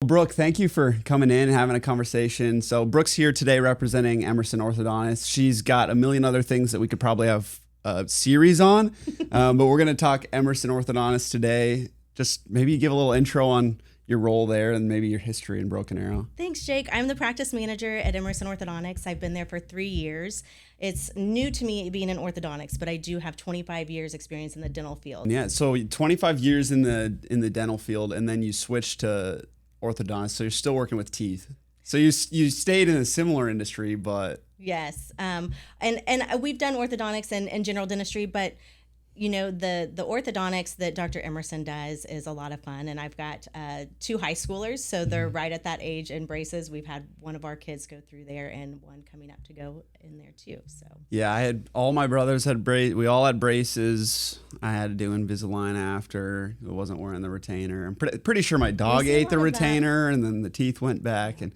Brooke, thank you for coming in and having a conversation. So Brooke's here today representing Emerson Orthodontics. She's got a million other things that we could probably have a series on, but we're going to talk Emerson Orthodontics today. Just maybe give a little intro on your role there and maybe your history in Broken Arrow. Thanks, Jake. I'm the practice manager at Emerson Orthodontics. I've been there for 3 years. It's new to me being in orthodontics, but I do have 25 years experience in the dental field. Yeah, so 25 years in the dental field, and then you switched to orthodontics, so you're still working with teeth. So you stayed in a similar industry, but... Yes, and we've done orthodontics and general dentistry, but you know, the orthodontics that Dr. Emerson does is a lot of fun. And I've got 2 high schoolers, so they're right at that age in braces. We've had one of our kids go through there and one coming up to go in there too. So yeah, all my brothers had braces. We all had braces. I had to do Invisalign after. I wasn't wearing the retainer. I'm pretty sure my dog ate the retainer and then the teeth went back. And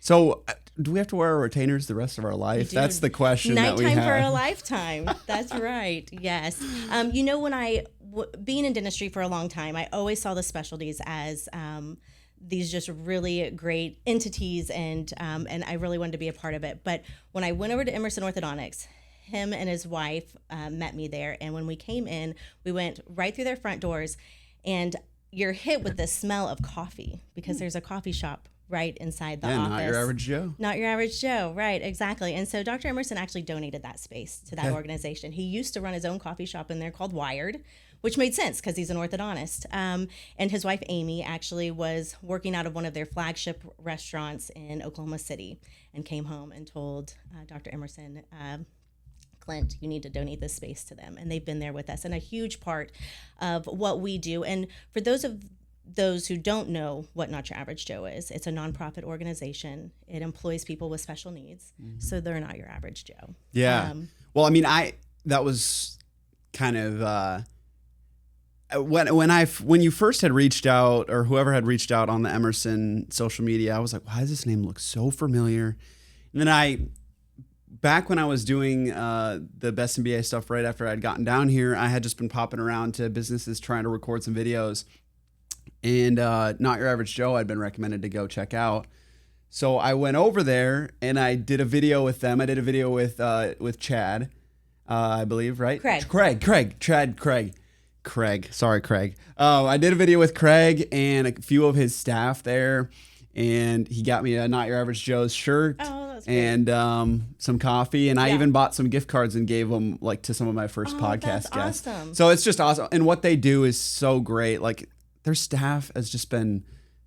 so do we have to wear our retainers the rest of our life? That's the question that we have. Nighttime for a lifetime. That's right. Yes. You know, when being in dentistry for a long time, I always saw the specialties as these just really great entities, and I really wanted to be a part of it. But when I went over to Emerson Orthodontics, him and his wife met me there, and when we came in, we went right through their front doors, and you're hit with the smell of coffee because there's a coffee shop right inside the office. Not your average Joe. Not your average Joe, right, exactly. And so Dr. Emerson actually donated that space to that organization. He used to run his own coffee shop in there called Wired, which made sense because he's an orthodontist. And his wife, Amy, actually was working out of one of their flagship restaurants in Oklahoma City and came home and told Dr. Emerson, Clint, you need to donate this space to them. And they've been there with us and a huge part of what we do. And for those who don't know what Not Your Average Joe is, it's a nonprofit organization. It employs people with special needs, so they're not your average Joe. Yeah. Well, I mean, that was kind of when you first had reached out, or whoever had reached out on the Emerson social media, I was like, why does this name look so familiar? And then back when I was doing the Best MBA stuff right after I'd gotten down here, I had just been popping around to businesses trying to record some videos. And Not Your Average Joe I'd been recommended to go check out. So I went over there and I did a video with them. I did a video with Chad, I believe, right? Craig. Sorry, Craig. I did a video with Craig and a few of his staff there. And he got me a Not Your Average Joe's shirt and some coffee. And I even bought some gift cards and gave them to some of my first podcast guests. Awesome. So it's just awesome. And what they do is so great. Their staff has just been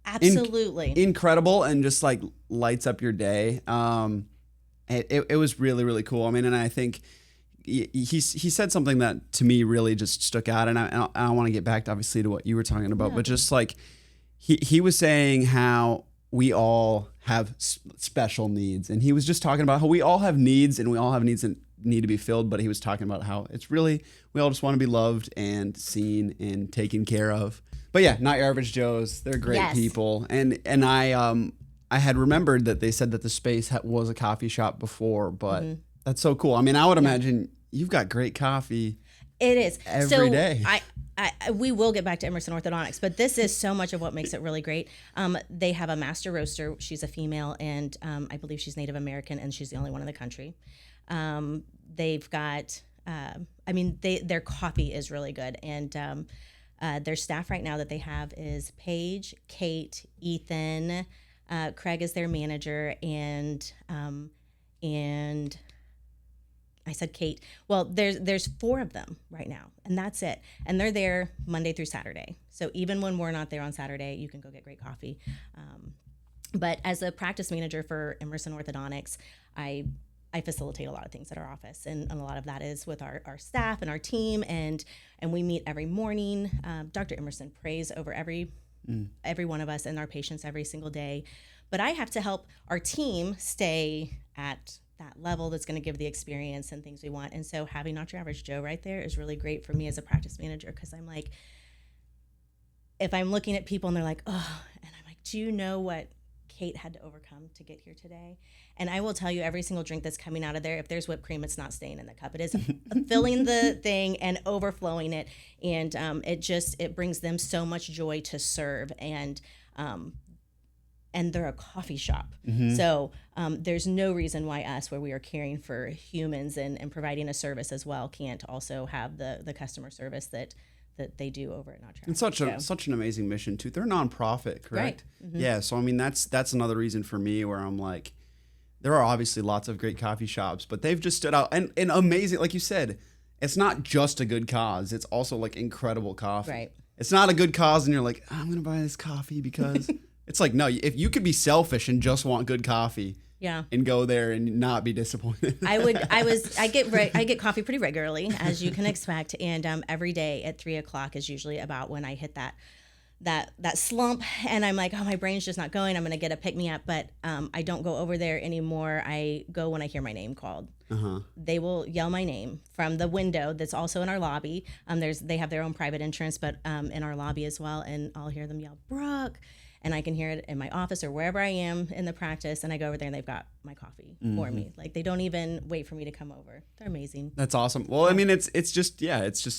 absolutely incredible and just lights up your day. It was really, really cool. I mean, and I think he said something that to me really just stuck out. And I want to get back obviously to what you were talking about, but just he was saying how we all have special needs, and he was just talking about how we all have needs and we all have needs that need to be filled. But he was talking about how it's really, we all just want to be loved and seen and taken care of. But yeah, Not Your Average Joes, they're great people. And I had remembered that they said that the space was a coffee shop before, but that's so cool. I mean, I would imagine you've got great coffee. It is. Every day. We will get back to Emerson Orthodontics, but this is so much of what makes it really great. They have a master roaster. She's a female, and I believe she's Native American, and she's the only one in the country. They've got, their coffee is really good. And their staff right now that they have is Paige, Kate, Ethan, Craig is their manager, and I said Kate. Well, there's 4 of them right now, and that's it. And they're there Monday through Saturday. So even when we're not there on Saturday, you can go get great coffee. But as a practice manager for Emerson Orthodontics, I facilitate a lot of things at our office, and a lot of that is with our staff and our team, and we meet every morning. Dr. Emerson prays over every one of us and our patients every single day. But I have to help our team stay at that level that's going to give the experience and things we want. And so having Not Your Average Joe right there is really great for me as a practice manager, because I'm like, if I'm looking at people and they're like, oh, and I'm like, do you know what Kate had to overcome to get here today? And I will tell you, every single drink that's coming out of there, if there's whipped cream, it's not staying in the cup. It is filling the thing and overflowing it. And it brings them so much joy to serve. And and they're a coffee shop. So there's no reason why us, where we are caring for humans and providing a service as well, can't also have the customer service that they do over at Notch. It's such an amazing mission too. They're a nonprofit, correct? Right. Yeah. So I mean, that's another reason for me where I'm like, there are obviously lots of great coffee shops, but they've just stood out and amazing. Like you said, it's not just a good cause. It's also like incredible coffee. Right. It's not a good cause and you're like, I'm going to buy this coffee because it's like, no, if you could be selfish and just want good coffee and go there and not be disappointed. I get coffee pretty regularly, as you can expect. And every day at 3:00 is usually about when I hit that slump, and I'm like, oh, my brain's just not going. I'm going to get a pick me up, but I don't go over there anymore. I go when I hear my name called. They will yell my name from the window that's also in our lobby. They have their own private entrance, but in our lobby as well, and I'll hear them yell, Brooke, and I can hear it in my office or wherever I am in the practice, and I go over there and they've got my coffee for me. Like, they don't even wait for me to come over. They're amazing. That's awesome. Well, I mean, it's just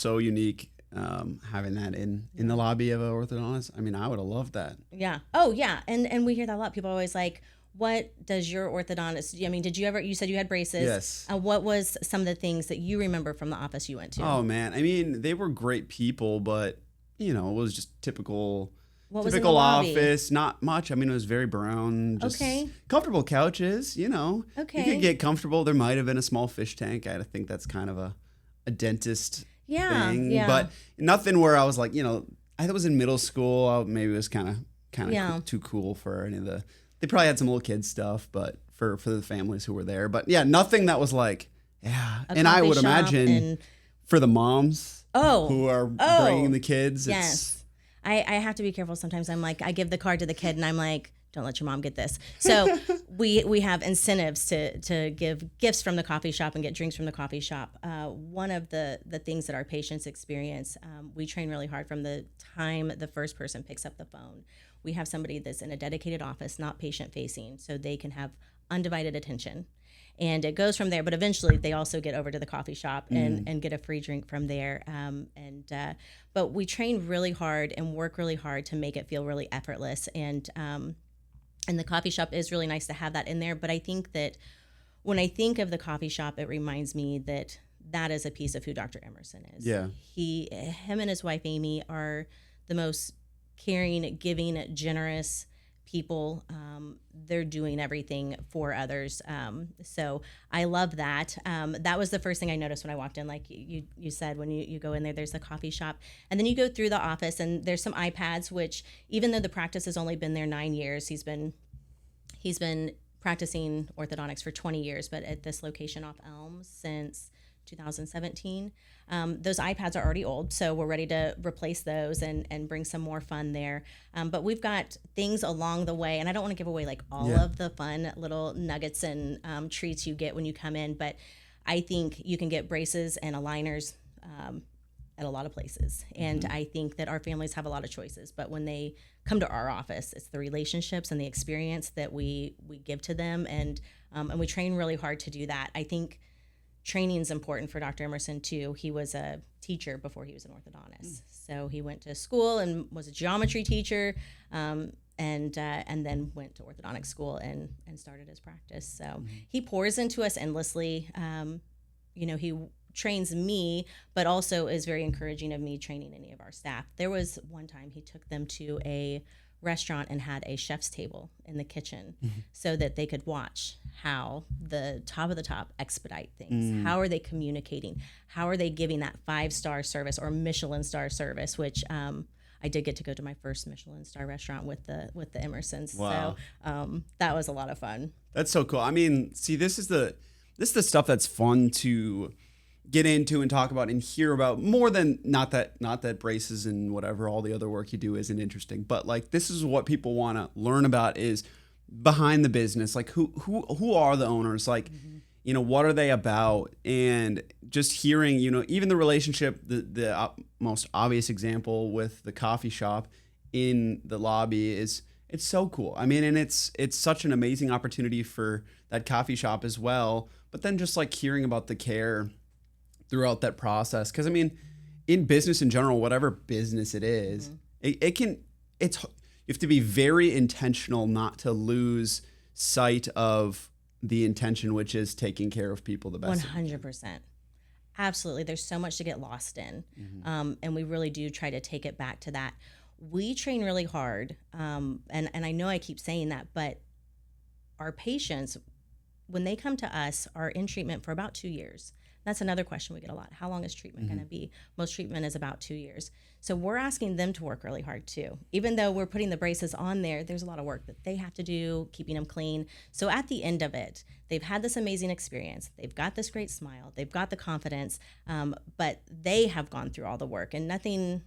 so unique. Having that in the lobby of an orthodontist. I mean, I would have loved that. Yeah. Oh, yeah. And we hear that a lot. People are always like, what does your orthodontist, I mean, you said you had braces. Yes. What was some of the things that you remember from the office you went to? Oh, man. I mean, they were great people, but, it was just typical office. Not much. I mean, it was very brown. Just comfortable couches, Okay. You could get comfortable. There might have been a small fish tank. I think that's kind of a dentist thing, but nothing where I was like, I was in middle school. Maybe it was kind of too cool for any of the. They probably had some little kids stuff, but for the families who were there, but nothing that was like, and I would imagine for the moms who are bringing the kids. Yes, I have to be careful sometimes. I'm like, I give the card to the kid, and I'm like, don't let your mom get this. So we have incentives to give gifts from the coffee shop and get drinks from the coffee shop. One of the things that our patients experience, we train really hard from the time the first person picks up the phone. We have somebody that's in a dedicated office, not patient facing, so they can have undivided attention. And it goes from there, but eventually they also get over to the coffee shop and get a free drink from there. But we train really hard and work really hard to make it feel really effortless. And the coffee shop is really nice to have that in there. But I think that when I think of the coffee shop, it reminds me that is a piece of who Dr. Emerson is. Yeah. Him and his wife, Amy, are the most caring, giving, generous people. They're doing everything for others. So I love that. That was the first thing I noticed when I walked in. Like you said, when you go in there, there's the coffee shop. And then you go through the office and there's some iPads, which even though the practice has only been there 9 years, he's been practicing orthodontics for 20 years, but at this location off Elm since 2017. Those iPads are already old, so we're ready to replace those and bring some more fun there. But we've got things along the way, and I don't want to give away like all of the fun little nuggets and treats you get when you come in, but I think you can get braces and aligners at a lot of places. And I think that our families have a lot of choices, but when they come to our office, it's the relationships and the experience that we give to them, and we train really hard to do that. I think training is important for Dr. Emerson too. He was a teacher before he was an orthodontist. So he went to school and was a geometry teacher, and then went to orthodontic school and started his practice. So he pours into us endlessly. He trains me, but also is very encouraging of me training any of our staff. There was one time he took them to a restaurant and had a chef's table in the kitchen so that they could watch how the top of the top expedite things. How are they communicating? How are they giving that 5-star service or Michelin star service, which I did get to go to my first Michelin star restaurant with the Emersons. Wow. So that was a lot of fun. That's so cool. I mean, see, this is the stuff that's fun to get into and talk about and hear about, more than not that braces and whatever all the other work you do isn't interesting, but like this is what people want to learn about, is behind the business, like who are the owners, like what are they about, and just hearing even the relationship, the most obvious example with the coffee shop in the lobby it's so cool. I mean, and it's such an amazing opportunity for that coffee shop as well, but then just like hearing about the care throughout that process. Because I mean, in business in general, whatever business it is, it's have to be very intentional not to lose sight of the intention, which is taking care of people the best. 100%. Absolutely. There's so much to get lost in. And we really do try to take it back to that. We train really hard. And I know I keep saying that, but our patients, when they come to us, are in treatment for about 2 years. That's another question we get a lot. How long is treatment going to be? Most treatment is about 2 years. So we're asking them to work really hard too. Even though we're putting the braces on there, there's a lot of work that they have to do, keeping them clean. So at the end of it, they've had this amazing experience. They've got this great smile. They've got the confidence, but they have gone through all the work, and nothing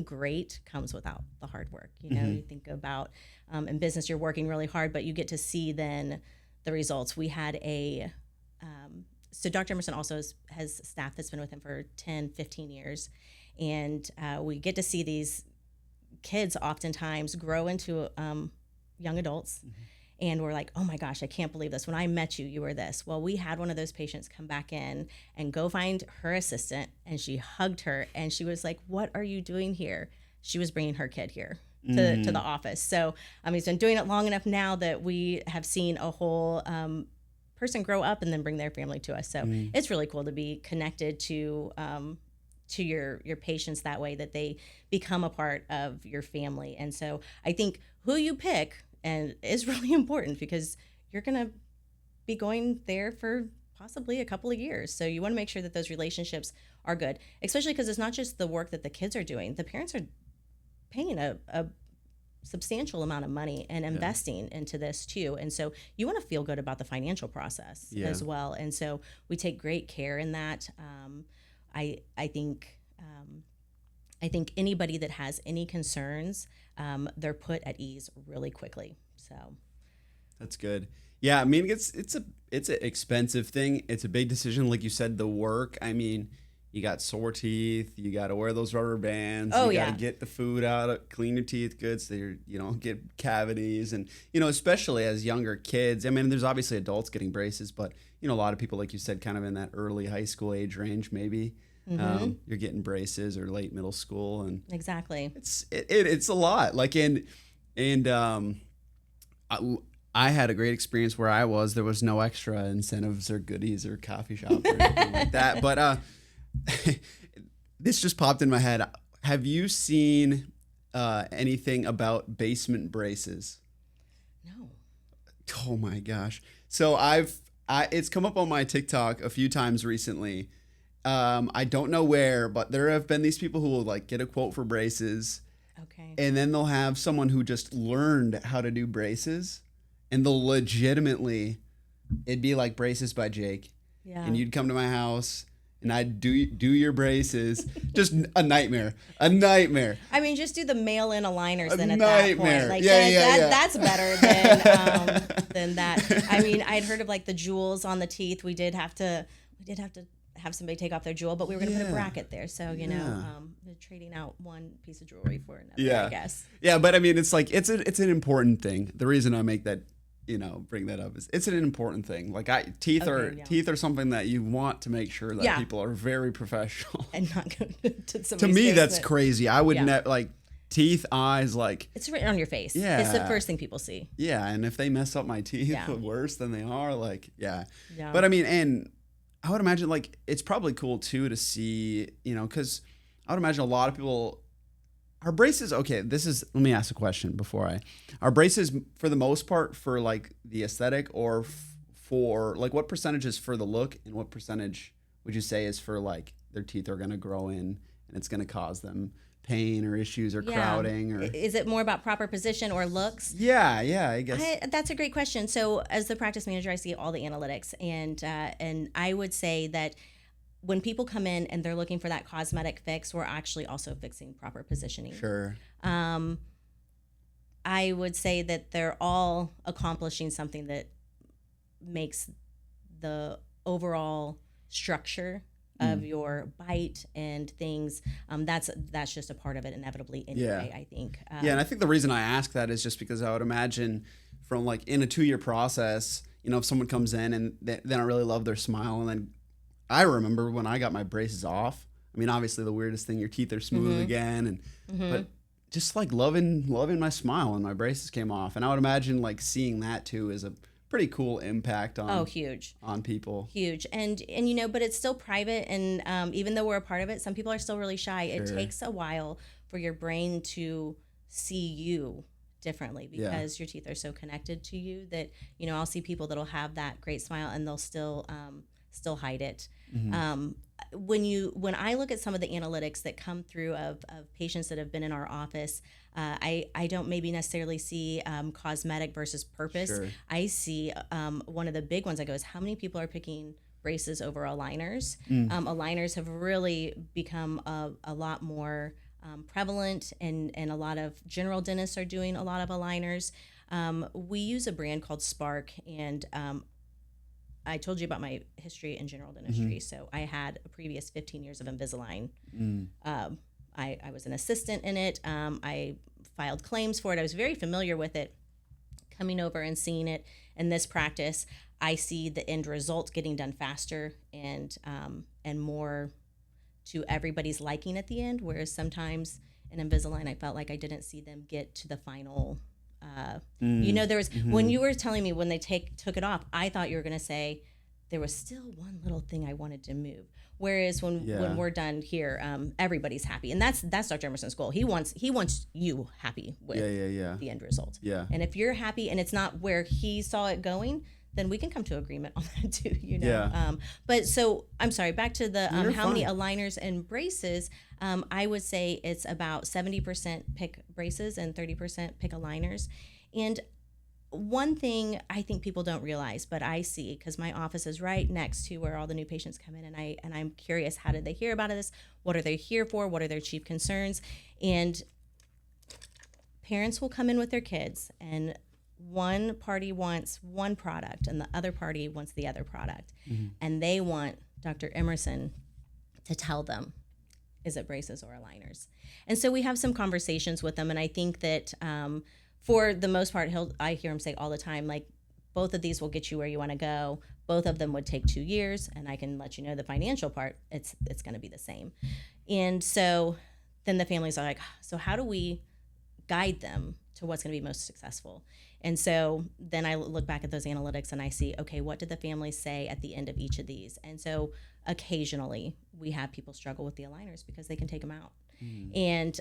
great comes without the hard work. You know, you think about in business, you're working really hard, but you get to see then the results. We had so Dr. Emerson also has staff that's been with him for 10, 15 years. And we get to see these kids oftentimes grow into young adults. And we're like, oh my gosh, I can't believe this. When I met you, you were this. Well, we had one of those patients come back in and go find her assistant, and she hugged her, and she was like, what are you doing here? She was bringing her kid here to the office. So he's been doing it long enough now that we have seen a whole person grow up and then bring their family to us. So it's really cool to be connected to your patients that way, that they become a part of your family. And so I think who you pick and is really important, because you're going to be going there for possibly a couple of years. So you want to make sure that those relationships are good, especially because it's not just the work that the kids are doing. The parents are paying a substantial amount of money and investing into this too. And so you want to feel good about the financial process as well. And so we take great care in that. I think anybody that has any concerns, they're put at ease really quickly. So that's good. Yeah, I mean, it's an expensive thing. It's a big decision, like you said. The work. I mean, you got sore teeth. You got to wear those rubber bands. You got to get the food out, clean your teeth good, so you don't get cavities. And especially as younger kids. I mean, there's obviously adults getting braces, but a lot of people, like you said, kind of in that early high school age range, maybe. You're getting braces, or late middle school, and exactly, it's a lot. Like I had a great experience where there was no extra incentives or goodies or coffee shop or anything like that. But this just popped in my head. Have you seen anything about basement braces? No. Oh my gosh! So it's come up on my TikTok a few times recently. I don't know where, but there have been these people who will like get a quote for braces. Okay. And then they'll have someone who just learned how to do braces, and they'll legitimately, it'd be like Braces by Jake. Yeah. And you'd come to my house and I'd do your braces. Just a nightmare. I mean, just do the mail-in aligners then at nightmare. That point. Like that's better than that. I mean, I'd heard of like the jewels on the teeth. We did have to have somebody take off their jewel, but we were going to put a bracket there. So, trading out one piece of jewelry for another, I guess. Yeah, but I mean, it's like, it's an important thing. The reason I make that, bring that up is it's an important thing. Like teeth are something that you want to make sure that people are very professional. And not go to somebody's To me, basement. that's crazy. I would like teeth, eyes, like. It's written on your face. Yeah. It's the first thing people see. Yeah, and if they mess up my teeth worse than they are, like, yeah. But I mean, and I would imagine like it's probably cool too to see, because I would imagine a lot of people are braces. Okay, let me ask a question are braces for the most part for like the aesthetic, or for like what percentage is for the look, and what percentage would you say is for like their teeth are going to grow in and it's going to cause them pain or issues or crowding? Or is it more about proper position or looks? Yeah, I guess that's a great question. So as the practice manager, I see all the analytics, and I would say that when people come in and they're looking for that cosmetic fix, we're actually also fixing proper positioning. Sure. I would say that they're all accomplishing something that makes the overall structure of your bite and things. That's just a part of it inevitably anyway, I think. And I think the reason I ask that is just because I would imagine from like in a 2-year process, if someone comes in and they don't really love their smile, and then I remember when I got my braces off, I mean, obviously the weirdest thing, your teeth are smooth again, but just like loving my smile, and my braces came off. And I would imagine like seeing that too is a pretty cool impact on huge on people. Huge. And but it's still private, and even though we're a part of it, some people are still really shy. It takes a while for your brain to see you differently, because your teeth are so connected to you that I'll see people that'll have that great smile and they'll still hide it. When I look at some of the analytics that come through of patients that have been in our office, I don't maybe necessarily see cosmetic versus purpose. Sure. I see one of the big ones I go is how many people are picking braces over aligners. Aligners have really become a lot more prevalent, and a lot of general dentists are doing a lot of aligners. We use a brand called Spark, and I told you about my history in general dentistry. So I had a previous 15 years of Invisalign. I was an assistant in it. I filed claims for it. I was very familiar with it. Coming over and seeing it in this practice, I see the end result getting done faster and more to everybody's liking at the end. Whereas sometimes in Invisalign, I felt like I didn't see them get to the final. There was when you were telling me when they took it off, I thought you were going to say there was still one little thing I wanted to move. Whereas when we're done here, everybody's happy, and that's Dr. Emerson's goal. He wants you happy with the end result. Yeah. And if you're happy and it's not where he saw it going, then we can come to agreement on that too. Yeah. But so I'm sorry. Back to the how fine. many aligners and braces. I would say it's about 70% pick braces and 30% pick aligners. And one thing I think people don't realize, but I see, because my office is right next to where all the new patients come in, and I'm curious, how did they hear about this? What are they here for? What are their chief concerns? And parents will come in with their kids, and one party wants one product and the other party wants the other product. And they want Dr. Emerson to tell them, is it braces or aligners? And so we have some conversations with them, and I think that for the most part, I hear him say all the time, like, both of these will get you where you want to go. Both of them would take 2 years, and I can let you know the financial part, it's going to be the same. And so then the families are like, so how do we guide them to what's going to be most successful? And so then I look back at those analytics and I see, okay, what did the families say at the end of each of these? And so occasionally we have people struggle with the aligners because they can take them out. And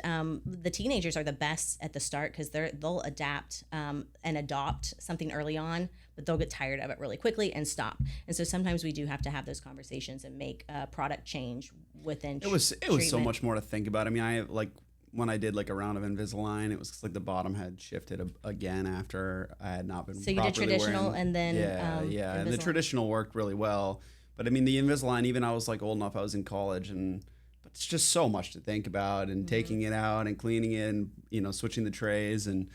the teenagers are the best at the start because they'll adapt and adopt something early on, but they'll get tired of it really quickly and stop. And so sometimes we do have to have those conversations and make a product change within. It was so much more to think about. I mean, when I did like a round of Invisalign, it was like the bottom had shifted again after I had not been. So you did traditional wearing, and then and the traditional worked really well. But I mean, the Invisalign, even I was like old enough, I was in college, but it's just so much to think about, and taking it out and cleaning it, and switching the trays, and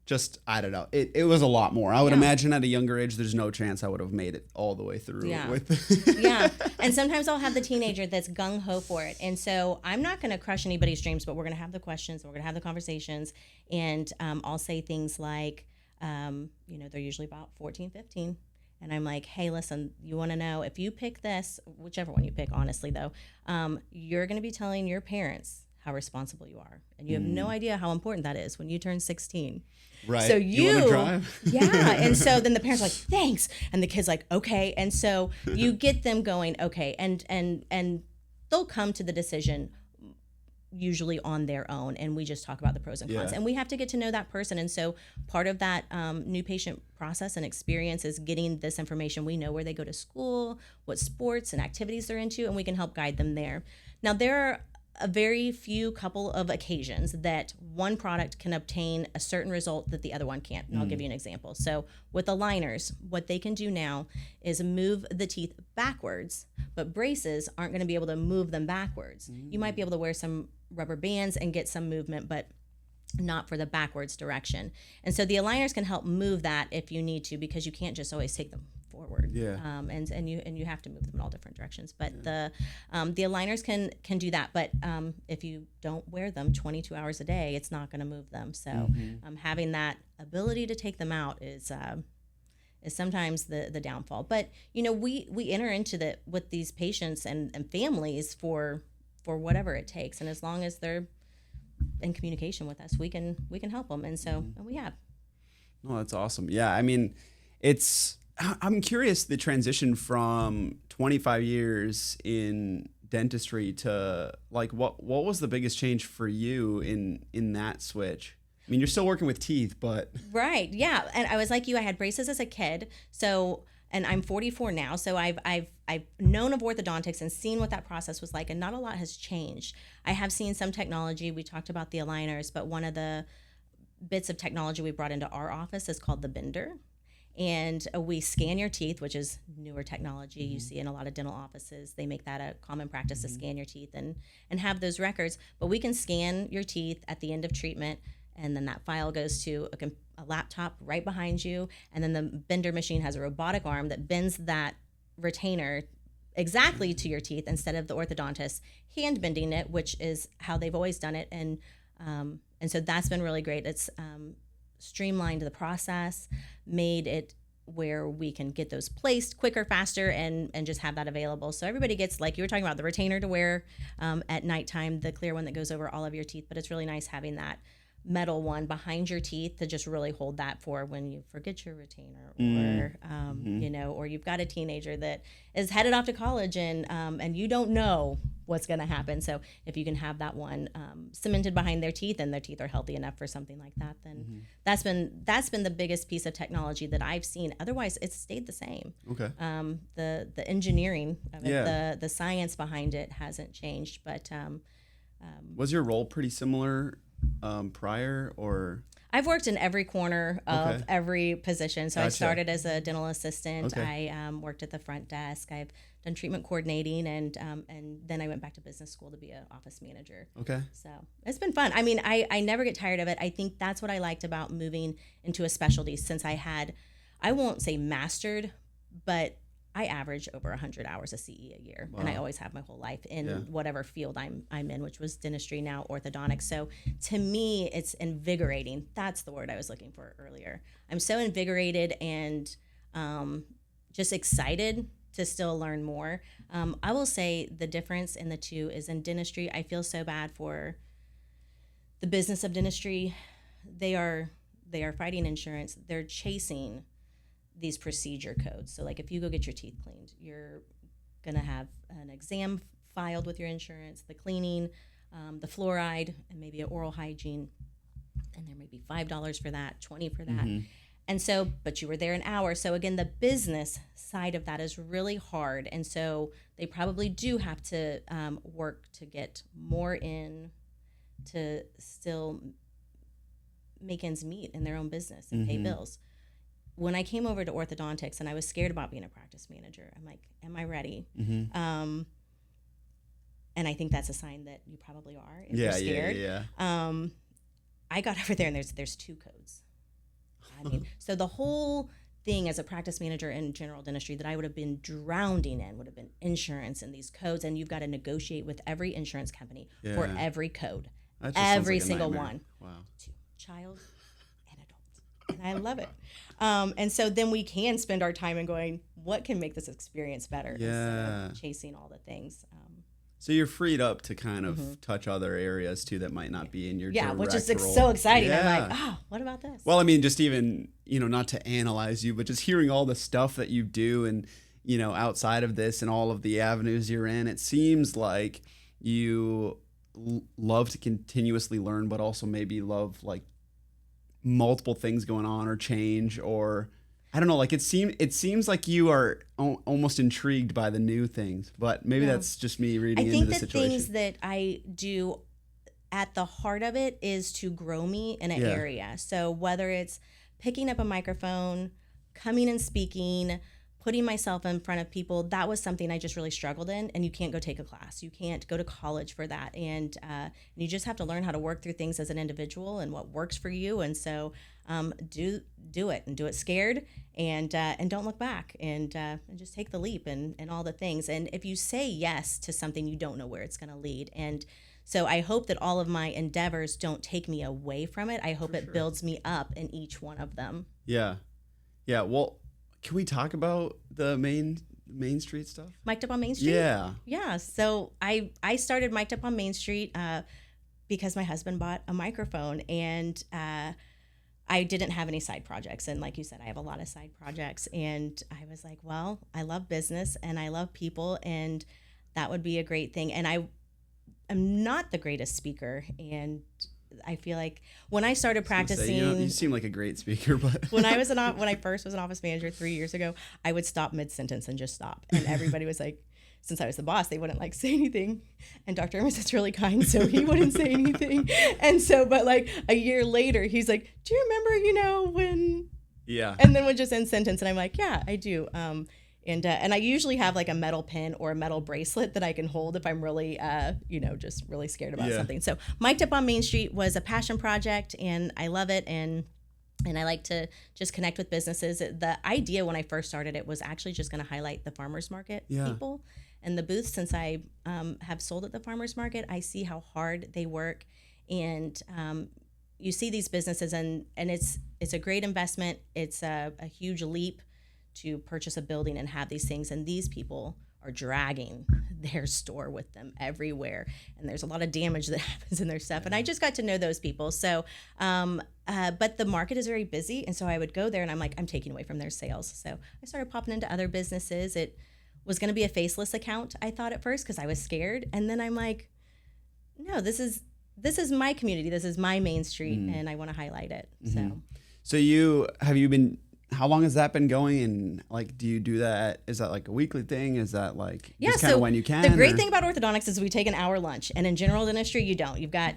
just, I don't know, it was a lot more. I would imagine at a younger age, there's no chance I would have made it all the way through. Yeah. And sometimes I'll have the teenager that's gung-ho for it. And so I'm not going to crush anybody's dreams, but we're going to have the questions, we're going to have the conversations. And I'll say things like, they're usually about 14, 15. And I'm like, hey, listen, you want to know, if you pick this, whichever one you pick, honestly, though, you're going to be telling your parents how responsible you are. And you have no idea how important that is when you turn 16. Right. So you want to drive? Yeah. And so then the parents are like, thanks. And the kid's like, okay. And so you get them going, okay. And they'll come to the decision usually on their own, and we just talk about the pros and cons, and we have to get to know that person. And so part of that new patient process and experience is getting this information. We know where they go to school, what sports and activities they're into, and we can help guide them there. Now, there are a very few couple of occasions that one product can obtain a certain result that the other one can't. And I'll give you an example. So with aligners, what they can do now is move the teeth backwards, but braces aren't going to be able to move them backwards. You might be able to wear some rubber bands and get some movement, but not for the backwards direction. And so the aligners can help move that if you need to, because you can't just always take them forward. And you have to move them in all different directions. But the aligners can do that. But if you don't wear them 22 hours a day, it's not going to move them. So having that ability to take them out is sometimes the downfall. But we enter into with these patients and families for whatever it takes, and as long as they're in communication with us, we can help them. And so and we have. Oh, that's awesome. Yeah, I mean, I'm curious the transition from 25 years in dentistry to like what was the biggest change for you in that switch? I mean, you're still working with teeth, but Right. Yeah. And I was like you, I had braces as a kid. So, and I'm 44 now. So I've known of orthodontics and seen what that process was like. And not a lot has changed. I have seen some technology. We talked about the aligners, but one of the bits of technology we brought into our office is called the bender. And we scan your teeth, which is newer technology. You see in a lot of dental offices, they make that a common practice to scan your teeth and have those records. But we can scan your teeth at the end of treatment, and then that file goes to a laptop right behind you. And then the bender machine has a robotic arm that bends that retainer exactly to your teeth instead of the orthodontist hand bending it, which is how they've always done it. And so that's been really great. It's streamlined the process, made it where we can get those placed quicker, faster, and just have that available. So everybody gets, like you were talking about, the retainer to wear at nighttime, the clear one that goes over all of your teeth. But it's really nice having that metal one behind your teeth to just really hold that for when you forget your retainer, or or you've got a teenager that is headed off to college and you don't know what's going to happen. So if you can have that one cemented behind their teeth and their teeth are healthy enough for something like that, then that's been the biggest piece of technology that I've seen. Otherwise, it's stayed the same. Okay. The engineering of it, the science behind it hasn't changed. But was your role pretty similar prior, or? I've worked in every corner of every position. So I started as a dental assistant. I worked at the front desk. I've done treatment coordinating, and then I went back to business school to be an office manager. Okay. So it's been fun. I mean, I never get tired of it. I think that's what I liked about moving into a specialty, since I won't say mastered, but I average over 100 hours of CE a year. Wow. And I always have my whole life in whatever field I'm in, which was dentistry, now orthodontics. So to me, it's invigorating. That's the word I was looking for earlier. I'm so invigorated and just excited to still learn more. I will say the difference in the two is in dentistry, I feel so bad for the business of dentistry. They are fighting insurance. They're chasing these procedure codes. So like if you go get your teeth cleaned, you're gonna have an exam filed with your insurance, the cleaning, the fluoride, and maybe an oral hygiene, and there may be $5 for that, $20 for that. And so, but you were there an hour. So again, the business side of that is really hard. And so they probably do have to work to get more in to still make ends meet in their own business and pay bills. When I came over to orthodontics and I was scared about being a practice manager, I'm like, am I ready? And I think that's a sign that you probably are if you're scared. I got over there and there's two codes. I mean, so the whole thing as a practice manager in general dentistry that I would have been drowning in would have been insurance and these codes. And you've got to negotiate with every insurance company for every code, every single one. Wow. To child and adult. And I love it. And so then we can spend our time in going, what can make this experience better instead of chasing all the things. So you're freed up to kind of touch other areas too that might not be in your direct which is role. So exciting. I'm like, oh, what about this? Well, I mean, just even, not to analyze you, but just hearing all the stuff that you do and, outside of this and all of the avenues you're in, it seems like you love to continuously learn, but also maybe love like multiple things going on or change, or I don't know, like it seems like you are almost intrigued by the new things, but maybe that's just me reading into the situation. I think the things that I do at the heart of it is to grow me in an area. So whether it's picking up a microphone, coming and speaking, putting myself in front of people, that was something I just really struggled in. And you can't go take a class. You can't go to college for that. And you just have to learn how to work through things as an individual and what works for you. And so do it and do it scared and don't look back and just take the leap and all the things. And if you say yes to something, you don't know where it's going to lead. And so I hope that all of my endeavors don't take me away from it. I hope it builds me up in each one of them. Yeah. Yeah. Well, can we talk about the Main Street stuff? Mic'd Up on Main Street? Yeah. Yeah. So I started Mic'd Up on Main Street because my husband bought a microphone, and I didn't have any side projects. And like you said, I have a lot of side projects. And I was like, well, I love business and I love people, and that would be a great thing. And I am not the greatest speaker. And I feel like when I started practicing, you seem like a great speaker, but when I first was an office manager 3 years ago, I would stop mid-sentence and just stop. And everybody was like, since I was the boss, they wouldn't like say anything. And Dr. Emerson's really kind, so he wouldn't say anything. And so, but like a year later, he's like, do you remember, when? Yeah. And then would just end sentence. And I'm like, yeah, I do. And I usually have like a metal pin or a metal bracelet that I can hold if I'm really, just really scared about something. So Mic'd Up on Main Street was a passion project, and I love it. And I like to just connect with businesses. The idea when I first started it was actually just going to highlight the farmers market people and the booths. Since I have sold at the farmers market, I see how hard they work. And you see these businesses, and it's a great investment. It's a huge leap to purchase a building and have these things. And these people are dragging their store with them everywhere. And there's a lot of damage that happens in their stuff. And I just got to know those people. So, but the market is very busy. And so I would go there and I'm like, I'm taking away from their sales. So I started popping into other businesses. It was going to be a faceless account, I thought at first, because I was scared. And then I'm like, no, this is my community. This is my Main Street, and I want to highlight it. So how long has that been going? And like, do you do that? Is that like a weekly thing? Is that like just kind of when you can? The great thing about orthodontics is we take an hour lunch, and in general dentistry, you don't. You've got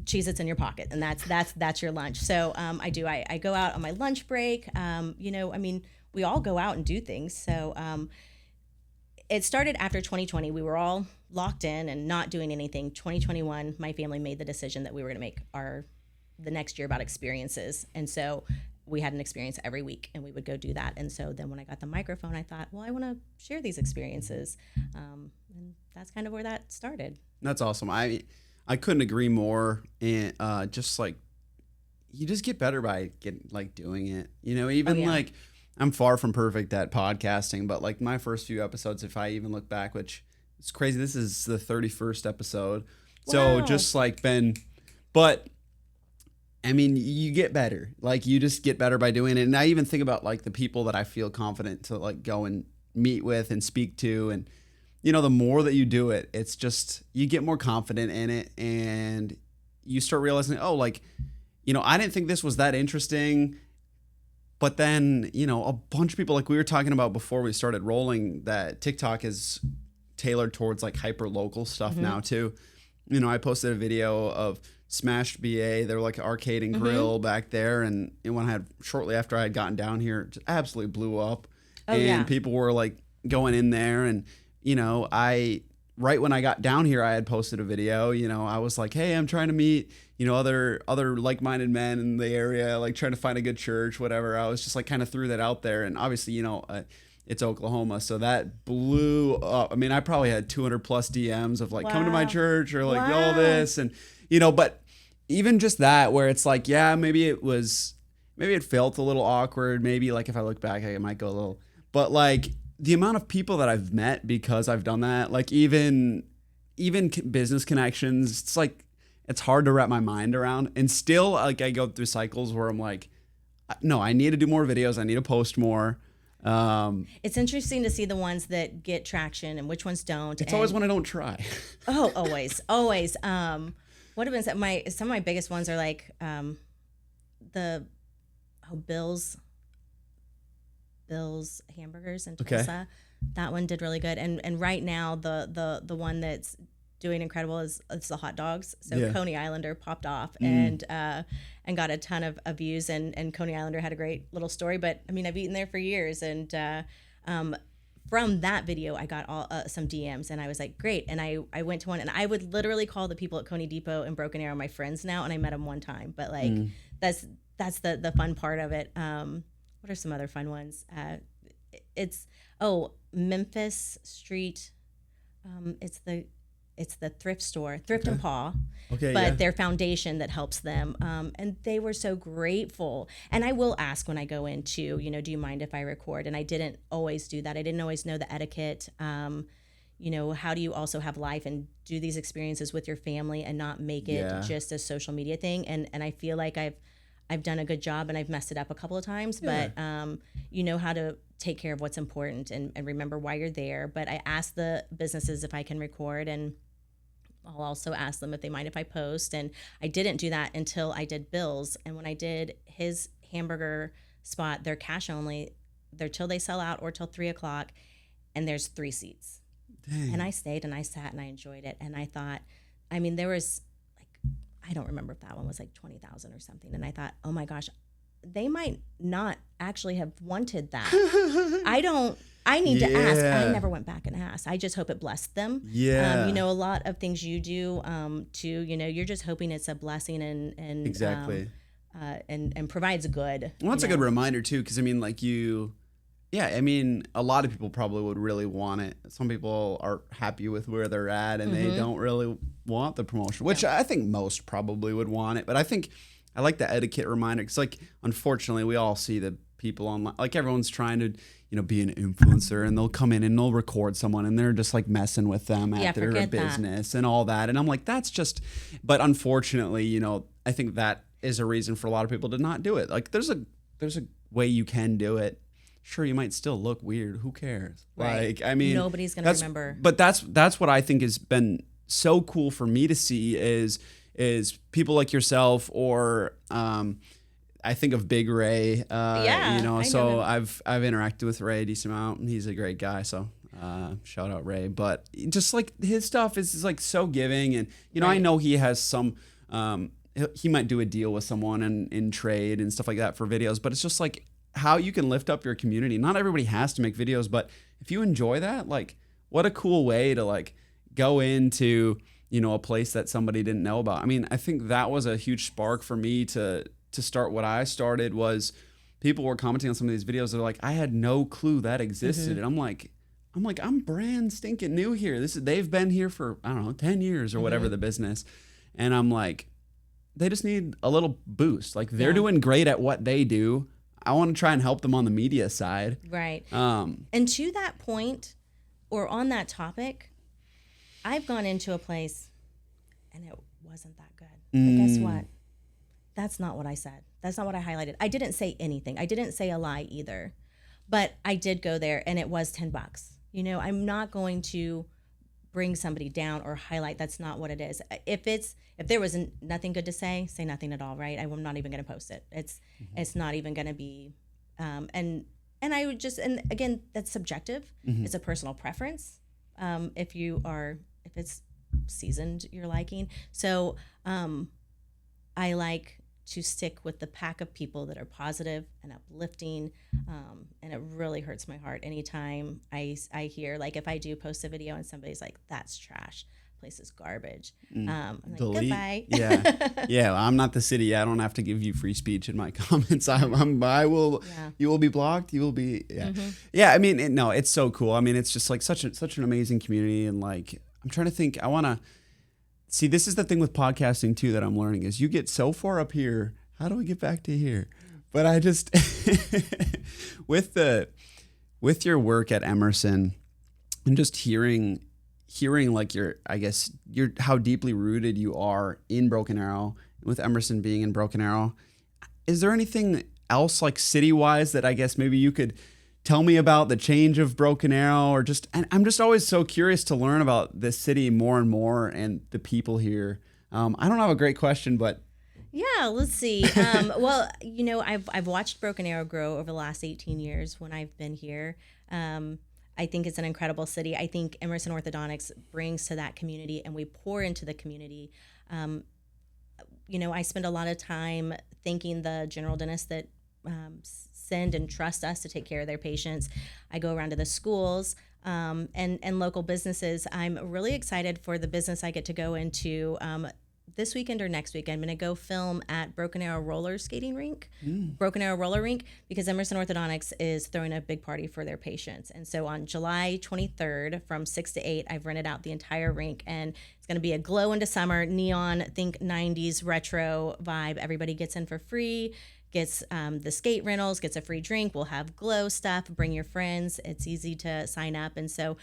Cheez-Its in your pocket, and that's your lunch. So I do. I go out on my lunch break. We all go out and do things. So it started after 2020. We were all locked in and not doing anything. 2021, my family made the decision that we were going to make the next year about experiences, and so we had an experience every week, and we would go do that. And so then when I got the microphone, I thought, well, I want to share these experiences, and that's kind of where that started. That's awesome. I couldn't agree more. And just like you just get better by doing it. Like I'm far from perfect at podcasting, but like my first few episodes, if I even look back, which it's crazy, this is the 31st episode. Wow. So just but I mean, you get better. Like you just get better by doing it. And I even think about like the people that I feel confident to like go and meet with and speak to. And, the more that you do it, it's just, you get more confident in it, and you start realizing, I didn't think this was that interesting. But then, a bunch of people, like we were talking about before we started rolling, that TikTok is tailored towards like hyper local stuff now too. I posted a video of Smashed BA. They're like an arcade and grill back there, and when I had shortly after I had gotten down here, it just absolutely blew up. People were like going in there, and right when I got down here, I had posted a video. I was like, hey, I'm trying to meet other like-minded men in the area, like trying to find a good church, whatever. I was just like kind of threw that out there, and obviously it's Oklahoma, so that blew up. I mean, I probably had 200 plus DMs of like, come to my church, or like all this, and but even just that, where it's like, yeah, maybe it felt a little awkward. Maybe like if I look back, I might go a little, but like the amount of people that I've met because I've done that, like even business connections, it's like, it's hard to wrap my mind around. And still, like I go through cycles where I'm like, no, I need to do more videos. I need to post more. It's interesting to see the ones that get traction and which ones don't. It's always when I don't try. Oh, always. What have been some of my biggest ones are like Bill's hamburgers in Tulsa. Okay. That one did really good. And right now the one that's doing incredible is the hot dogs. So Coney Islander popped off and got a ton of views, and Coney Islander had a great little story. But I mean, I've eaten there for years, and from that video, I got some DMs, and I was like, great. And I went to one, and I would literally call the people at Coney Depot and Broken Arrow my friends now, and I met them one time. But like that's the fun part of it. What are some other fun ones? Memphis Street. It's the thrift store, Thrift and Paw, but their foundation that helps them. And they were so grateful. And I will ask when I go into, do you mind if I record? And I didn't always do that. I didn't always know the etiquette. how do you also have life and do these experiences with your family and not make it just a social media thing? And I feel like I've done a good job, and I've messed it up a couple of times, but you know how to take care of what's important and remember why you're there. But I ask the businesses if I can record, and I'll also ask them if they mind if I post. And I didn't do that until I did Bill's. And when I did his hamburger spot, they're cash only. They're till they sell out or till 3:00, and there's 3 seats. Dang. And I stayed and I sat and I enjoyed it. And I thought, there was I don't remember if that one was like 20,000 or something. And I thought, oh my gosh, they might not actually have wanted that. I need to ask. I never went back and asked. I just hope it blessed them. Yeah. A lot of things you do too, you're just hoping it's a blessing and exactly. And provides good. Well, that's a good reminder too. Cause a lot of people probably would really want it. Some people are happy with where they're at and they don't really want the promotion, which I think most probably would want it. But I like the etiquette reminder. Cause unfortunately we all see the people online, everyone's trying to, be an influencer, and they'll come in and they'll record someone and they're just messing with them at their business and all that. And I'm like, that's just, but unfortunately, I think that is a reason for a lot of people to not do it. There's a way you can do it. Sure, you might still look weird. Who cares? Right. Nobody's going to remember. But that's what I think has been so cool for me to see is people like yourself, or I think of Big Ray. So I've interacted with Ray a decent amount, and he's a great guy. So shout out Ray. But just his stuff is so giving, and I know he has some. He might do a deal with someone in trade and stuff like that for videos, but it's just how you can lift up your community. Not everybody has to make videos, but if you enjoy that, what a cool way to go into, a place that somebody didn't know about. I think that was a huge spark for me to start what I started. Was people were commenting on some of these videos. They're I had no clue that existed. And I'm brand stinking new here. They've been here for, I don't know, 10 years or whatever the business. And I'm they just need a little boost. They're doing great at what they do. I want to try and help them on the media side. Right. And to that point, or on that topic, I've gone into a place and it wasn't that good. But guess what? That's not what I said. That's not what I highlighted. I didn't say anything. I didn't say a lie either. But I did go there and it was $10. I'm not going to bring somebody down or highlight. That's not what it is. If there was nothing good to say nothing at all, right? I'm not even going to post it. It's not even going to be, and I would just, and again, that's subjective. It's a personal preference. If it's seasoned, your liking. So, I like to stick with the pack of people that are positive and uplifting, and it really hurts my heart anytime I hear, if I do post a video and somebody's like, that's trash, place is garbage, I'm like, delete. Goodbye. Well, I'm not the city. I don't have to give you free speech in my comments. I will. You will be blocked. You will be. It's so cool. It's just such an amazing community, and I'm trying to think. I want to see. This is the thing with podcasting too that I'm learning is you get so far up here. How do I get back to here? But I just with your work at Emerson and just hearing your how deeply rooted you are in Broken Arrow, with Emerson being in Broken Arrow, is there anything else city-wise that I guess maybe you could tell me about the change of Broken Arrow, or and I'm just always so curious to learn about this city more and more and the people here. I don't have a great question, but yeah, let's see. Well, I've watched Broken Arrow grow over the last 18 years when I've been here. I think it's an incredible city. I think Emerson Orthodontics brings to that community, and we pour into the community. I spend a lot of time thanking the general dentists that send and trust us to take care of their patients. I go around to the schools and local businesses. I'm really excited for the business I get to go into this weekend or next week. I'm going to go film at Broken Arrow Roller Skating Rink, Broken Arrow Roller Rink, because Emerson Orthodontics is throwing a big party for their patients. And so on July 23rd from 6 to 8, I've rented out the entire rink, and it's going to be a glow into summer, neon, think 90s retro vibe. Everybody gets in for free, gets the skate rentals, gets a free drink. We'll have glow stuff. Bring your friends. It's easy to sign up. And so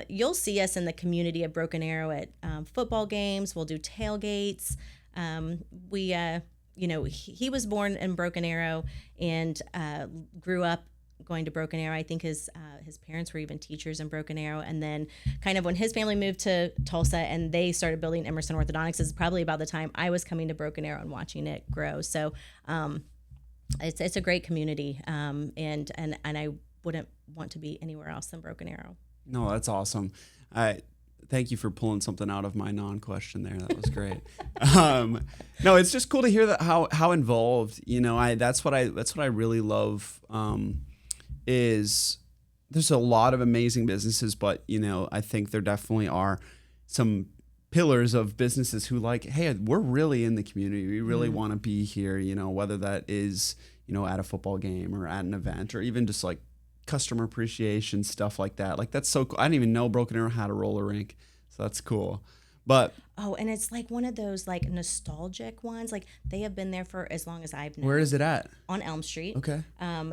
you'll see us in the community of Broken Arrow at football games. We'll do tailgates. He was born in Broken Arrow and grew up going to Broken Arrow. I think his parents were even teachers in Broken Arrow. And then kind of when his family moved to Tulsa and they started building Emerson Orthodontics, is probably about the time I was coming to Broken Arrow and watching it grow. So it's a great community, and I wouldn't want to be anywhere else than Broken Arrow. No, that's awesome. Thank you for pulling something out of my non-question there. That was great. No, it's just cool to hear that how involved. That's what I really love. Is there's a lot of amazing businesses, but I think there definitely are some pillars of businesses who hey, we're really in the community. We really want to be here. Whether that is at a football game or at an event or even just customer appreciation, stuff like that. That's so cool. I didn't even know Broken Arrow had a roller rink, so that's cool. But and it's one of those nostalgic ones. They have been there for as long as I've known. Where is it at? On Elm Street. Okay.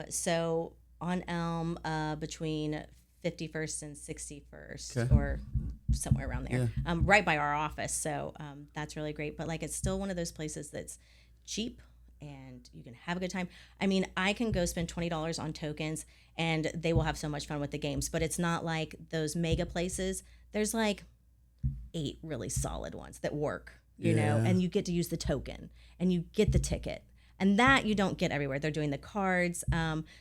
So on Elm, between 51st and 61st, okay. or somewhere around there, yeah. Right by our office. So that's really great. But it's still one of those places that's cheap and you can have a good time. I mean, I can go spend $20 on tokens and they will have so much fun with the games, but it's not like those mega places. There's 8 really solid ones that work, you know, and you get to use the token and you get the ticket. And that you don't get everywhere. They're doing the cards.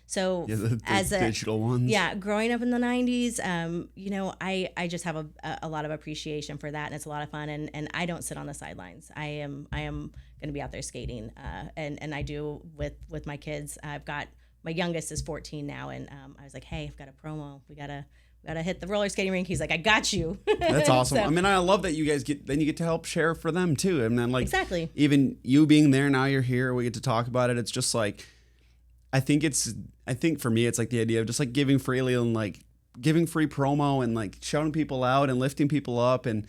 So the as a digital ones. Yeah, growing up in the 90s, I just have a lot of appreciation for that, and it's a lot of fun. And I don't sit on the sidelines. I am going to be out there skating, and I do with my kids. I've got my youngest is 14 now, and I was like, hey, I've got a promo. We gotta hit the roller skating rink. He's like, I got you. That's awesome. So, I mean, I love that you guys get to help share for them too. And then exactly. Even you being there, now you're here, we get to talk about it. It's just I think for me, it's the idea of just giving freely and giving free promo and shouting people out and lifting people up. And,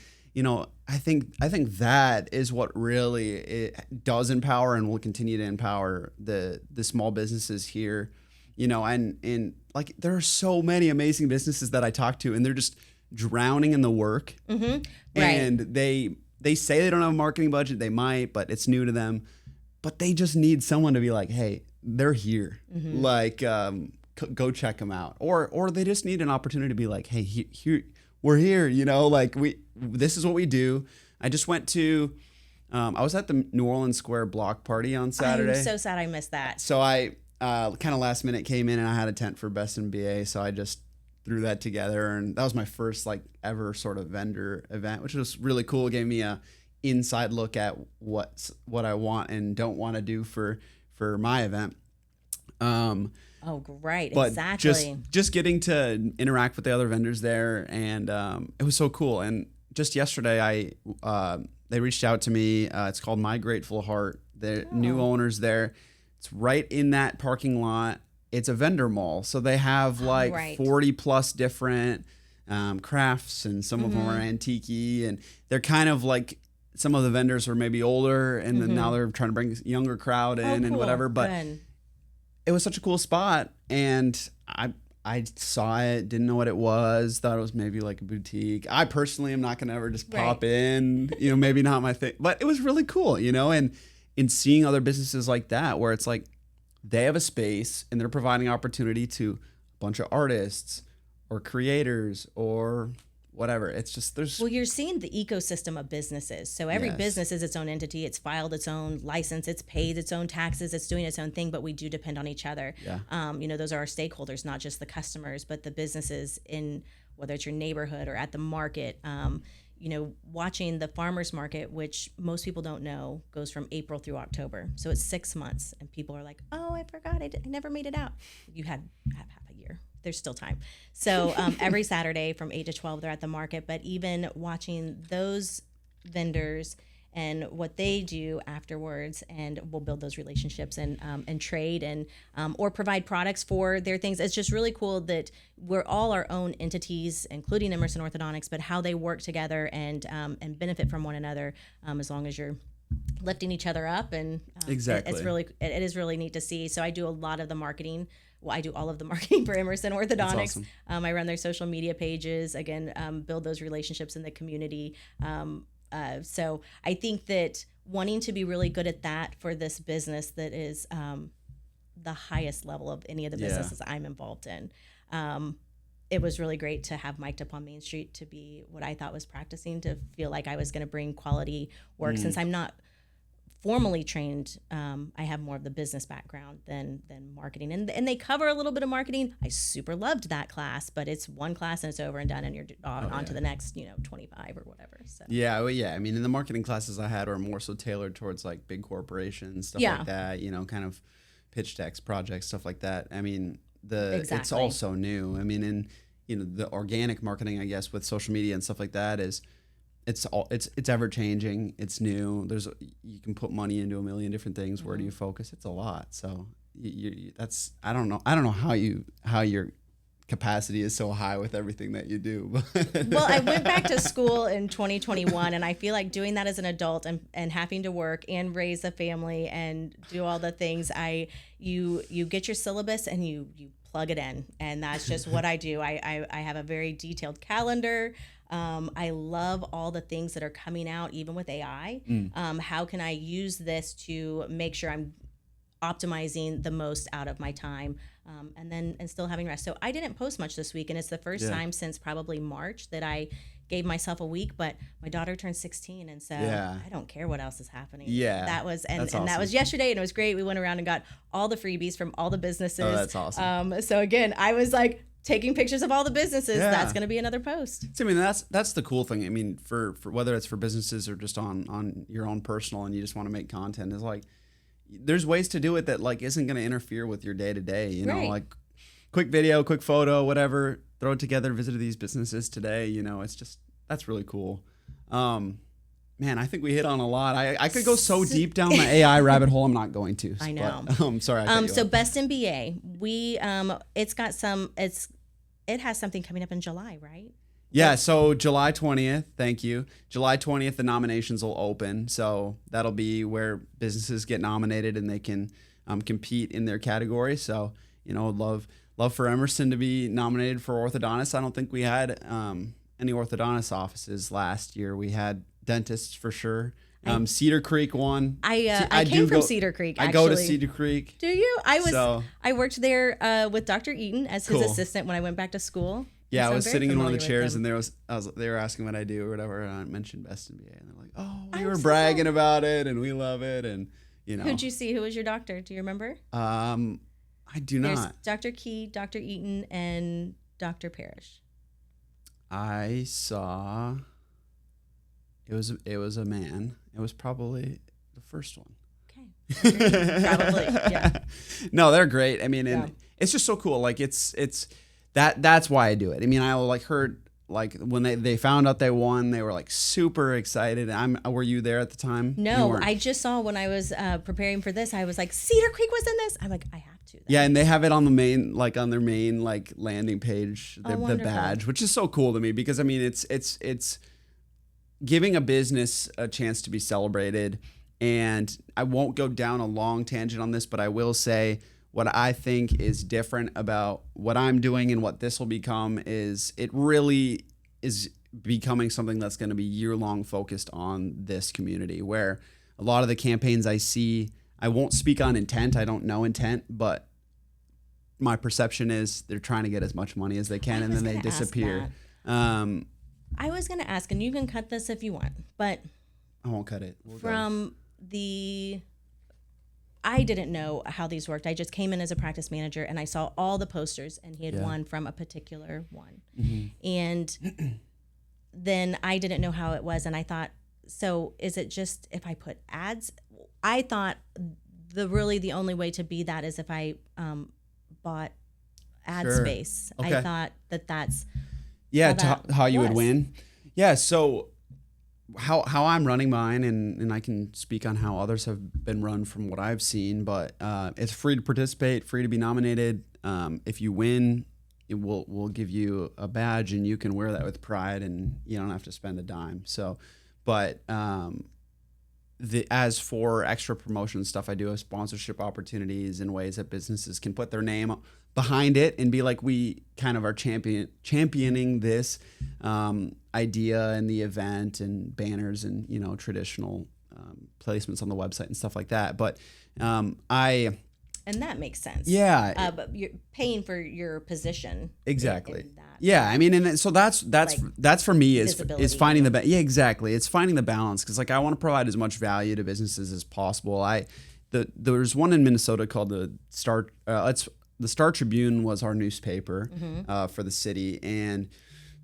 I think that is what really it does empower and will continue to empower the small businesses here. And there are so many amazing businesses that I talk to, and they're just drowning in the work. Mm-hmm. And right. they say they don't have a marketing budget. They might, but it's new to them. But they just need someone to be hey, they're here. Mm-hmm. Go check them out. Or they just need an opportunity to be hey, here we're here. This is what we do. I just went to. I was at the New Orleans Square block party on Saturday. I'm so sad I missed that. So I kind of last minute came in and I had a tent for Best in BA, so I just threw that together, and that was my first ever sort of vendor event, which was really cool. It gave me a inside look at what I want and don't want to do for my event. Oh, great! But exactly. Just getting to interact with the other vendors there, and it was so cool. And just yesterday, they reached out to me. It's called My Grateful Heart. The new owners there. It's right in that parking lot. It's a vendor mall. So they have 40 plus different crafts, and some of them are antique-y, and they're kind of some of the vendors are maybe older, and then now they're trying to bring a younger crowd in and whatever. But it was such a cool spot, and I saw it, didn't know what it was, thought it was maybe a boutique. I personally am not going to ever just pop in, maybe not my thing, but it was really cool, and in seeing other businesses like that, where it's they have a space and they're providing opportunity to a bunch of artists or creators or whatever. It's just you're seeing the ecosystem of businesses. So every business is its own entity. It's filed its own license. It's paid its own taxes. It's doing its own thing. But we do depend on each other. Yeah. Those are our stakeholders, not just the customers, but the businesses in whether it's your neighborhood or at the market. Watching the farmers market, which most people don't know, goes from April through October. So it's 6 months, and people are like, "Oh, I forgot. I never made it out." You have half a year. There's still time. So every Saturday from 8 to 12, they're at the market. But even watching those vendors and what they do afterwards, and we'll build those relationships and trade and or provide products for their things. It's just really cool that we're all our own entities, including Emerson Orthodontics, but how they work together and benefit from one another, as long as you're lifting each other up, and Exactly. it is really neat to see. So I do a lot of the marketing. Well, I do all of the marketing for Emerson Orthodontics. awesome. I run their social media pages, again, build those relationships in the community. So I think that wanting to be really good at that for this business that is the highest level of any of the businesses I'm involved in. It was really great to have mic'd up on Main Street to be what I thought was practicing, to feel like I was going to bring quality work. Since I'm not formally trained, I have more of the business background than marketing, and they cover a little bit of marketing. I super loved that class, but it's one class and it's over and done, and you're on to the next 25 or whatever. So I mean, in the marketing classes I had were more so tailored towards like big corporations, stuff like that, kind of pitch decks, projects, stuff like that. I mean, it's all so new. I mean, and the organic marketing, I guess, with social media and stuff like that is it's ever changing. It's new. You can put money into a million different things. Where do you focus? It's a lot. So I don't know how your capacity is so high with everything that you do. Well, I went back to school in 2021, and I feel like doing that as an adult and having to work and raise a family and do all the things, you get your syllabus and you plug it in, and that's just what I do. I have a very detailed calendar. I love all the things that are coming out, even with AI. How can I use this to make sure I'm optimizing the most out of my time, and still having rest. So I didn't post much this week, and it's the first time since probably March that I gave myself a week. But my daughter turned 16, and so I don't care what else is happening. That was awesome. That was yesterday, and it was great. We went around and got all the freebies from all the businesses. Oh, that's awesome. So again, I was like taking pictures of all the businesses. That's going to be another post. So, I mean, that's the cool thing. I mean, for whether it's for businesses or just on your own personal, and you just want to make content, is like, there's ways to do it that like isn't going to interfere with your day to day, like quick video, quick photo, whatever, throw it together, visited these businesses today. It's just, that's really cool. Man, I think we hit on a lot. I could go so deep down the AI rabbit hole. I'm not going to. I know. But, I'm sorry. So Best MBA, it has something coming up in July, right? Yeah, so July 20th, thank you. July 20th, the nominations will open. So that'll be where businesses get nominated and they can compete in their category. So, love for Emerson to be nominated for orthodontists. I don't think we had any orthodontist offices last year. We had dentists for sure. Cedar Creek won. I came from Cedar Creek, actually. I go to Cedar Creek. Do you? I worked there with Dr. Eaton as his assistant when I went back to school. Yeah, I was sitting in one of the chairs, and they were asking what I do or whatever, and I mentioned Best MBA, and they're like, "Oh, we were bragging about it, and we love it," and Who'd you see? Who was your doctor? Do you remember? I do not. There's Dr. Key, Dr. Eaton, and Dr. Parrish. I saw. It was a man. It was probably the first one. Okay. Probably. Yeah. No, they're great. I mean, and it's just so cool. Like that's why I do it. I mean, I heard when they found out they won, they were like super excited. Were you there at the time? No, I just saw when I was preparing for this. I was like, Cedar Creek was in this. I'm like, I have to. Yeah, and they have it on the main, on their main landing page, the badge, which is so cool to me because I mean, it's giving a business a chance to be celebrated. And I won't go down a long tangent on this, but I will say, what I think is different about what I'm doing and what this will become is it really is becoming something that's going to be year-long focused on this community, where a lot of the campaigns I see, I won't speak on intent. I don't know intent, but my perception is they're trying to get as much money as they can, and then they disappear. I was going to ask, and you can cut this if you want, but I won't cut it. I didn't know how these worked. I just came in as a practice manager, and I saw all the posters, and he had won from a particular one. Mm-hmm. And then I didn't know how it was, and I thought, so is it just if I put ads? I thought the only way to be that is if I bought ad space. Okay. I thought that's how you would win. Yeah, so how I'm running mine, and I can speak on how others have been run from what I've seen, but it's free to participate, free to be nominated. If you win, we'll give you a badge, and you can wear that with pride, and you don't have to spend a dime. So, but as for extra promotion stuff, I do have sponsorship opportunities and ways that businesses can put their name behind it and be like, we kind of are championing this idea and the event and banners and, you know, traditional placements on the website and stuff like that. But and that makes sense. Yeah. But you're paying for your position. Exactly. In that. Yeah. I mean, and so that's for me is finding the balance. Yeah, exactly. It's finding the balance. Cause like I want to provide as much value to businesses as possible. There's one in Minnesota called the Star Tribune was our newspaper for the city. And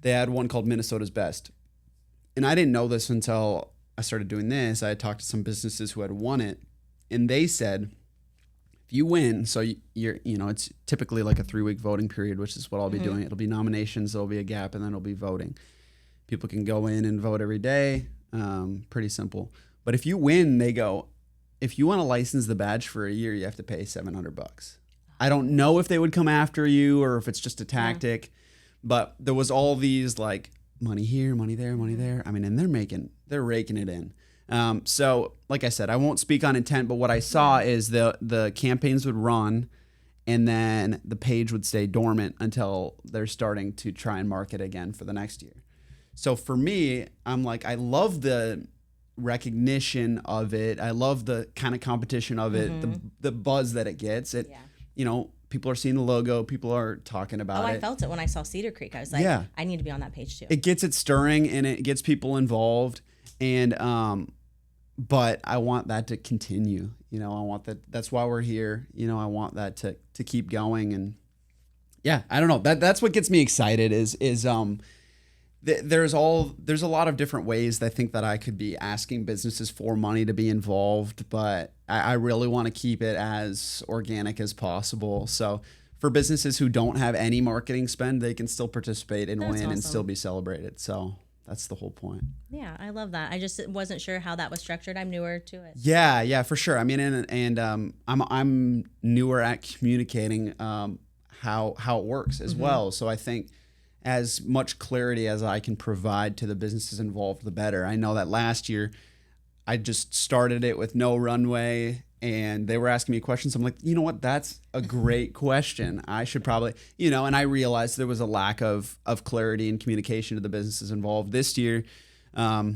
they had one called Minnesota's Best. And I didn't know this until I started doing this. I had talked to some businesses who had won it, and they said, if you win, so it's typically like a 3-week voting period, which is what I'll be doing. It'll be nominations, there'll be a gap, and then it'll be voting. People can go in and vote every day. Pretty simple. But if you win, they go, if you want to license the badge for a year, you have to pay $700. I don't know if they would come after you or if it's just a tactic, but there was all these like money here, money there, money there. I mean, and they're raking it in. So like I said, I won't speak on intent, but what I saw is the campaigns would run and then the page would stay dormant until they're starting to try and market again for the next year. So for me, I'm like, I love the recognition of it. I love the kind of competition of it, the buzz that it gets. You know, people are seeing the logo, people are talking about it. I felt it when I saw Cedar Creek. I was like, I need to be on that page too. It gets it stirring and it gets people involved. And, but I want that to continue. You know, I want that's why we're here. You know, I want that to keep going. And yeah, I don't know. That's what gets me excited is there's a lot of different ways that I think that I could be asking businesses for money to be involved, but I really want to keep it as organic as possible. So for businesses who don't have any marketing spend, they can still participate and win and still be celebrated. So that's the whole point. Yeah, I love that. I just wasn't sure how that was structured. I'm newer to it. Yeah, for sure. I mean, and I'm newer at communicating how it works as well. So I think as much clarity as I can provide to the businesses involved, the better. I know that last year I just started it with no runway and they were asking me questions. I'm like, you know what? That's a great question. I should probably, and I realized there was a lack of clarity and communication to the businesses involved. This year, I'll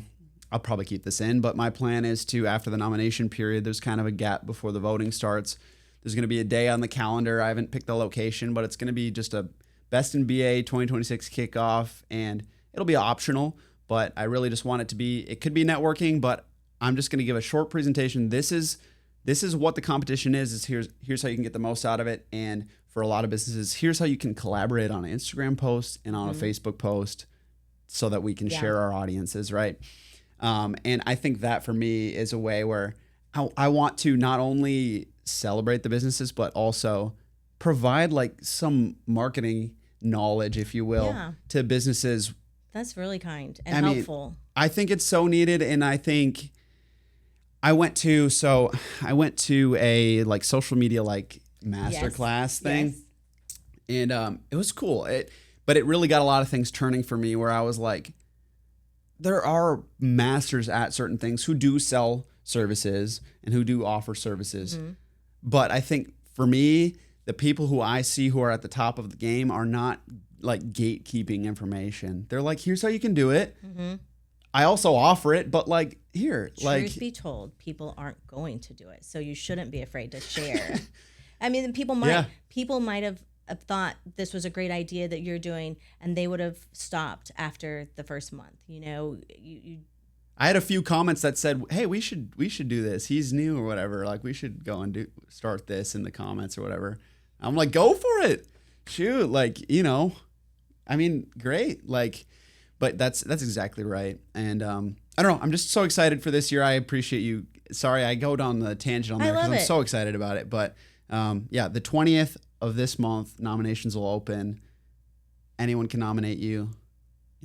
probably keep this in, but my plan is to, after the nomination period, there's kind of a gap before the voting starts. There's going to be a day on the calendar. I haven't picked the location, but it's going to be just a Best in BA 2026 kickoff, and it'll be optional, but I really just want it to be, it could be networking, but I'm just going to give a short presentation. This is what the competition is here's how you can get the most out of it. And for a lot of businesses, here's how you can collaborate on an Instagram post and on a Facebook post so that we can share our audiences, right? And I think that for me is a way where I want to not only celebrate the businesses, but also provide like some marketing knowledge, if you will, to businesses. That's really kind and helpful. I think it's so needed. And I think I went to a like social media, like masterclass thing. And it was cool. But it really got a lot of things turning for me where I was like, there are masters at certain things who do sell services and who do offer services. But I think for me, the people who I see who are at the top of the game are not like gatekeeping information. They're like, here's how you can do it. I also offer it, but like here, truth be told, people aren't going to do it. So you shouldn't be afraid to share. I mean, people might have thought this was a great idea that you're doing, and they would have stopped after the first month. I had a few comments that said, hey, we should do this. He's new or whatever. Like we should go and start this in the comments or whatever. I'm like, go for it. Shoot. Like, I mean, great. Like, but that's exactly right. And I don't know. I'm just so excited for this year. I appreciate you. Sorry, I go down the tangent on there because I'm so excited about it. But the 20th of this month, nominations will open. Anyone can nominate you.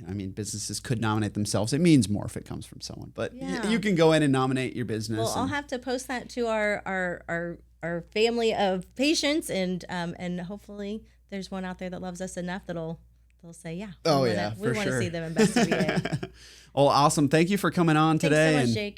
I mean, businesses could nominate themselves. It means more if it comes from someone, but you can go in and nominate your business. Well, I'll have to post that to our family of patients, and hopefully there's one out there that loves us enough they'll say, we want to see them in Best of VA. Well, awesome. Thank you for coming on today. Thanks so much, Jake.